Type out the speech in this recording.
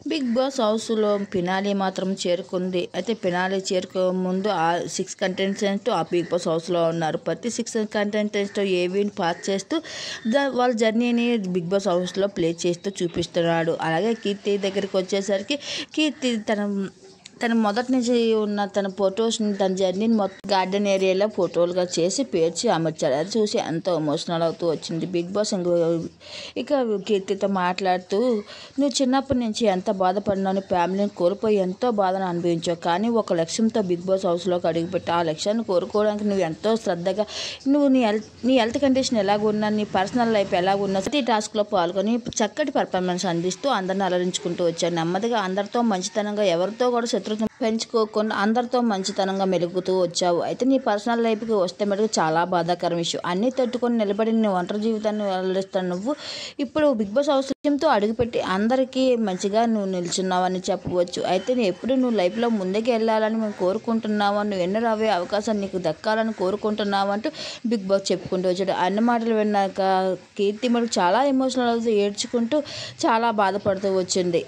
Big boss హౌస్లో finale మాత్రం చేరుకుంది. అయితే ఫినాలే ముందు ఆ 6 కంటెస్టెంట్స్ ఆ బిగ్ బాస్ హౌస్లో ఉన్నారు. ప్రతి 6 కంటెస్టెంట్స్ ఏవిని పాస్ చేస్తూ వాళ్ళ జర్నీని బిగ్ బాస్ హౌస్లో ప్లే చేస్తూ చూపిస్తున్నాడు. అలాగే కీర్తి దగ్గరికి వచ్చేసరికి కీర్తి తన మొదటి నుంచి ఉన్న తన ఫొటోస్ని, తన జర్నీని మొత్తం గార్డెన్ ఏరియాలో ఫోటోలుగా చేసి పేర్చి అమర్చాడు. అది చూసి ఎంతో ఎమోషనల్ అవుతూ వచ్చింది బిగ్ బాస్. ఇక కీర్తితో మాట్లాడుతూ, నువ్వు చిన్నప్పటి నుంచి ఎంత బాధపడినావు, ఫ్యామిలీని కోల్పోయి ఎంతో బాధను అనుభవించావు. కానీ ఒక లక్ష్యంతో బిగ్ బాస్ హౌస్లోకి అడుగుపెట్టి ఆ లక్ష్యాన్ని కోరుకోవడానికి నువ్వు ఎంతో శ్రద్ధగా నువ్వు నీ హెల్త్ కండిషన్ ఎలాగున్నా, నీ పర్సనల్ లైఫ్ ఎలాగున్నా ప్రతి టాస్క్లో పాల్గొని చక్కటి పర్ఫార్మెన్స్ అందిస్తూ అందరిని అలరించుకుంటూ వచ్చావు. నెమ్మదిగా అందరితో మంచితనంగా, ఎవరితో కూడా శత్రుత్వం పెంచుకోకుండా అందరితో మంచితనంగా మెలుగుతూ వచ్చావు. అయితే నీ పర్సనల్ లైఫ్కి వస్తే మటుకు చాలా బాధాకరం విషయం. అన్నీ తట్టుకొని నిలబడి నీ ఒంటరి జీవితాన్ని వెల్లడిస్తాను. నువ్వు ఇప్పుడు బిగ్ బాస్ అవసరంతో అడుగుపెట్టి అందరికీ మంచిగా నువ్వు నిల్చున్నావని చెప్పవచ్చు. అయితే నువ్వు లైఫ్లో ముందుకు వెళ్ళాలని మేము కోరుకుంటున్నావు, నువ్వు ఎన్నో రావే అవకాశాలు నీకు దక్కాలని కోరుకుంటున్నావు అంటూ బిగ్ బాస్ చెప్పుకుంటూ వచ్చాడు. అన్ని మాటలు విన్నాక కీర్తి మటుకు చాలా ఎమోషనల్ అవుతూ ఏడ్చుకుంటూ చాలా బాధపడుతూ వచ్చింది.